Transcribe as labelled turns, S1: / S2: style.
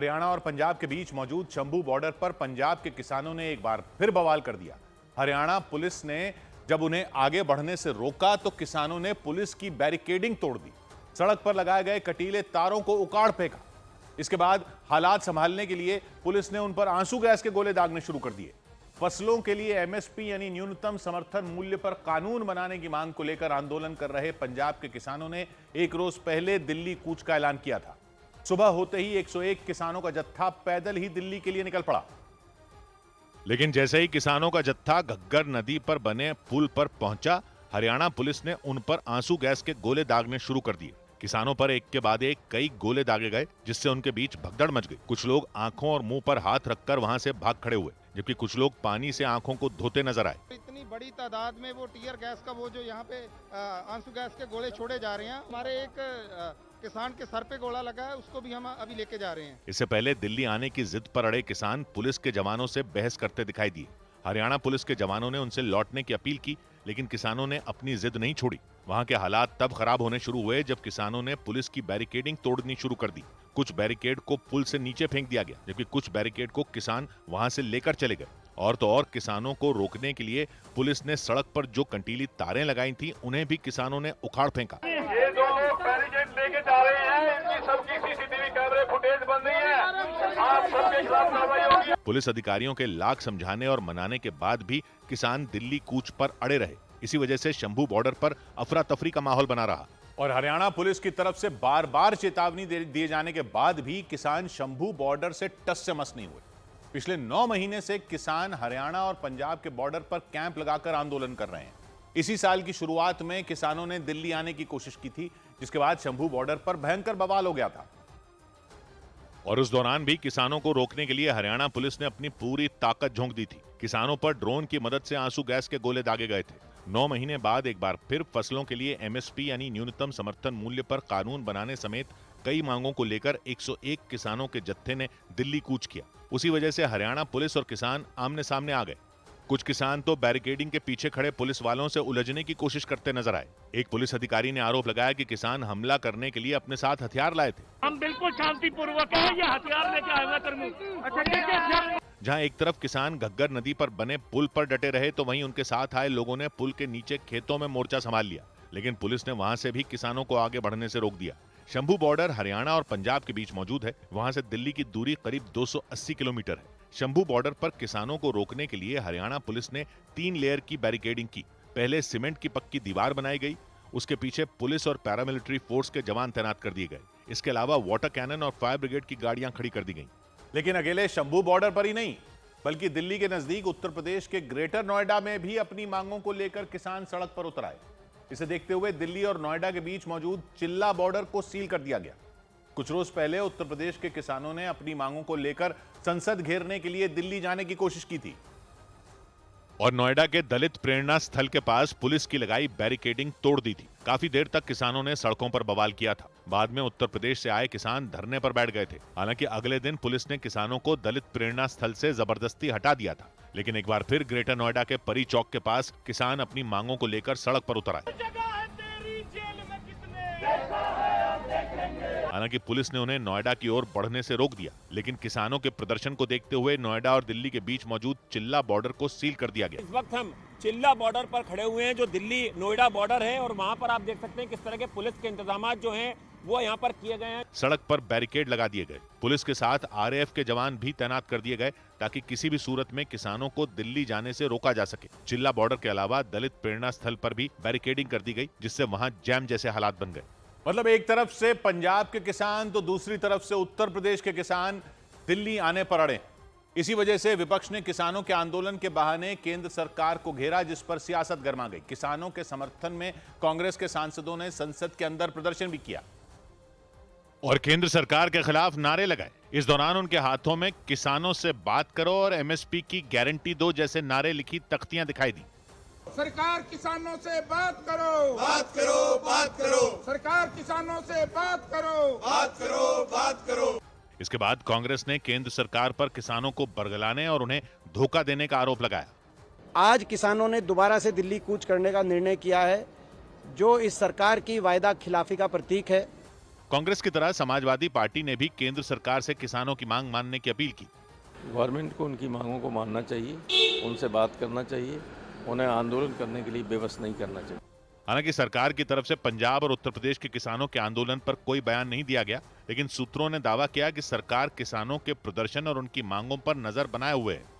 S1: हरियाणा और पंजाब के बीच मौजूद शंभू बॉर्डर पर पंजाब के किसानों ने एक बार फिर बवाल कर दिया। हरियाणा पुलिस ने जब उन्हें आगे बढ़ने से रोका तो किसानों ने पुलिस की बैरिकेडिंग तोड़ दी, सड़क पर लगाए गए कटीले तारों को उखाड़ फेंका। इसके बाद हालात संभालने के लिए पुलिस ने उन पर आंसू गैस के गोले दागने शुरू कर दिए। फसलों के लिए एमएसपी यानी न्यूनतम समर्थन मूल्य पर कानून बनाने की मांग को लेकर आंदोलन कर रहे पंजाब के किसानों ने एक रोज पहले दिल्ली कूच का ऐलान किया था। सुबह होते ही 101 किसानों का जत्था पैदल ही दिल्ली के लिए निकल पड़ा। लेकिन जैसे ही किसानों का जत्था घग्गर नदी पर बने पुल पर पहुंचा, हरियाणा पुलिस ने उन पर आंसू गैस के गोले दागने शुरू कर दिए। किसानों पर एक के बाद एक कई गोले दागे गए, जिससे उनके बीच भगदड़ मच गई। कुछ लोग आंखों और मुंह पर हाथ रखकर वहां से भाग खड़े हुए, जबकि कुछ लोग पानी से आंखों को धोते नजर आए।
S2: इतनी बड़ी तादाद में वो टीयर गैस का वो जो यहाँ पे आंसू गैस के गोले छोड़े जा रहे हैं। हमारे एक किसान के सर पे गोला लगा है, उसको भी हम अभी लेके जा रहे हैं।
S1: इससे पहले दिल्ली आने की जिद पर अड़े किसान पुलिस के जवानों से बहस करते दिखाई दिए। हरियाणा पुलिस के जवानों ने उनसे लौटने की अपील की, लेकिन किसानों ने अपनी जिद नहीं छोड़ी। वहां के हालात तब खराब होने शुरू हुए जब किसानों ने पुलिस की बैरिकेडिंग तोड़नी शुरू कर दी। कुछ बैरिकेड को पुल से नीचे फेंक दिया गया, जबकि कुछ बैरिकेड को किसान वहां से लेकर चले गए। और तो और किसानों को रोकने के लिए पुलिस ने सड़क पर जो कंटीली तारें लगाई थी, उन्हें भी किसानों ने उखाड़ फेंका।
S3: ये जो लोग बैरिकेड लेके जा रहे हैं, इनकी सबकी सीसीटीवी कैमरे फुटेज बन रही है। आप सबके खिलाफ कार्रवाई होगी।
S1: पुलिस अधिकारियों के लाख समझाने और मनाने के बाद भी किसान दिल्ली कूच पर अड़े रहे। इसी वजह से शंभू बॉर्डर पर अफरा तफरी का माहौल बना रहा। और हरियाणा पुलिस की तरफ से बार बार चेतावनी दिए जाने के बाद भी किसान शंभू बॉर्डर से टस से मस नहीं हुए। पिछले 9 महीने से किसान हरियाणा और पंजाब के बॉर्डर पर कैंप लगाकर आंदोलन कर रहे हैं। इसी साल की शुरुआत में किसानों ने दिल्ली आने की कोशिश की थी, जिसके बाद शंभू बॉर्डर पर भयंकर बवाल हो गया था। और उस दौरान भी किसानों को रोकने के लिए हरियाणा पुलिस ने अपनी पूरी ताकत झोंक दी थी। किसानों पर ड्रोन की मदद से आंसू गैस के गोले दागे गए थे। 9 महीने बाद एक बार फिर फसलों के लिए एमएसपी यानी न्यूनतम समर्थन मूल्य पर कानून बनाने समेत कई मांगों को लेकर 101 किसानों के जत्थे ने दिल्ली कूच किया। उसी वजह से हरियाणा पुलिस और किसान आमने सामने आ गए। कुछ किसान तो बैरिकेडिंग के पीछे खड़े पुलिस वालों से उलझने की कोशिश करते नजर आए। एक पुलिस अधिकारी ने आरोप लगाया कि किसान हमला करने के लिए अपने साथ हथियार लाए थे।
S4: हम बिल्कुल शांतिपूर्वक हैं, ये हथियार लेके आए हुए।
S1: जहां एक तरफ किसान घग्गर नदी पर बने पुल पर डटे रहे, तो वहीं उनके साथ आए लोगों ने पुल के नीचे खेतों में मोर्चा संभाल लिया। लेकिन पुलिस ने वहां से भी किसानों को आगे बढ़ने से रोक दिया। शंभू बॉर्डर हरियाणा और पंजाब के बीच मौजूद है। वहां से दिल्ली की दूरी करीब 280 किलोमीटर है। शंभू बॉर्डर पर किसानों को रोकने के लिए हरियाणा पुलिस ने 3 लेयर की बैरिकेडिंग की। पहले सीमेंट की पक्की दीवार बनाई गई, उसके पीछे पुलिस और पैरामिलिट्री फोर्स के जवान तैनात कर दिए गए। इसके अलावा वाटर कैनन और फायर ब्रिगेड की गाड़ियां खड़ी कर दी गई। लेकिन अकेले शंभू बॉर्डर पर ही नहीं, बल्कि दिल्ली के नजदीक उत्तर प्रदेश के ग्रेटर नोएडा में भी अपनी मांगों को लेकर किसान सड़क पर उतर आए। इसे देखते हुए दिल्ली और नोएडा के बीच मौजूद चिल्ला बॉर्डर को सील कर दिया गया। कुछ रोज पहले उत्तर प्रदेश के किसानों ने अपनी मांगों को लेकर संसद घेरने के लिए दिल्ली जाने की कोशिश की थी। और नोएडा के दलित प्रेरणा स्थल के पास पुलिस की लगाई बैरिकेडिंग तोड़ दी थी। काफी देर तक किसानों ने सड़कों पर बवाल किया था। बाद में उत्तर प्रदेश से आए किसान धरने पर बैठ गए थे। हालांकि अगले दिन पुलिस ने किसानों को दलित प्रेरणा स्थल से जबरदस्ती हटा दिया था। लेकिन एक बार फिर ग्रेटर नोएडा के परी चौक के पास किसान अपनी मांगों को लेकर सड़क पर उतर आए। हालांकि पुलिस ने उन्हें नोएडा की ओर बढ़ने से रोक दिया, लेकिन किसानों के प्रदर्शन को देखते हुए नोएडा और दिल्ली के बीच मौजूद चिल्ला बॉर्डर को सील कर दिया गया।
S4: इस वक्त हम चिल्ला बॉर्डर पर खड़े हुए हैं, जो दिल्ली नोएडा बॉर्डर है, और वहां पर आप देख सकते हैं किस तरह के पुलिस के इंतजाम जो हैं वो यहाँ पर किए गए हैं।
S1: सड़क पर बैरिकेड लगा दिए गए। पुलिस के साथ आरएएफ के जवान भी तैनात कर दिए गए, ताकि किसी भी सूरत में किसानों को दिल्ली जाने से रोका जा सके। चिल्ला बॉर्डर के अलावा दलित प्रेरणा स्थल पर भी बैरिकेडिंग कर दी गई, जिससे वहां जैम जैसे हालात बन गए। मतलब एक तरफ से पंजाब के किसान तो दूसरी तरफ से उत्तर प्रदेश के किसान दिल्ली आने पर अड़े। इसी वजह से विपक्ष ने किसानों के आंदोलन के बहाने केंद्र सरकार को घेरा, जिस पर सियासत गर्मा गई। किसानों के समर्थन में कांग्रेस के सांसदों ने संसद के अंदर प्रदर्शन भी किया और केंद्र सरकार के खिलाफ नारे लगाए। इस दौरान उनके हाथों में किसानों से बात करो और एमएसपी की गारंटी दो जैसे नारे लिखी तख्तियां दिखाई दी।
S2: सरकार किसानों से बात करो,
S5: बात करो, बात करो।
S2: सरकार किसानों से बात करो,
S5: बात करो, बात करो।
S1: इसके बाद कांग्रेस ने केंद्र सरकार पर किसानों को बरगलाने और उन्हें धोखा देने का आरोप लगाया।
S6: आज किसानों ने दोबारा से दिल्ली कूच करने का निर्णय किया है, जो इस सरकार की वायदा खिलाफी का प्रतीक है।
S1: कांग्रेस की तरह समाजवादी पार्टी ने भी केंद्र सरकार से किसानों की मांग मानने की अपील की।
S7: गवर्नमेंट को उनकी मांगों को मानना चाहिए, उनसे बात करना चाहिए, उन्हें आंदोलन करने के लिए बेबस नहीं करना चाहिए।
S1: हालांकि सरकार की तरफ से पंजाब और उत्तर प्रदेश के किसानों के आंदोलन पर कोई बयान नहीं दिया गया, लेकिन सूत्रों ने दावा किया कि सरकार किसानों के प्रदर्शन और उनकी मांगों पर नजर बनाए हुए है।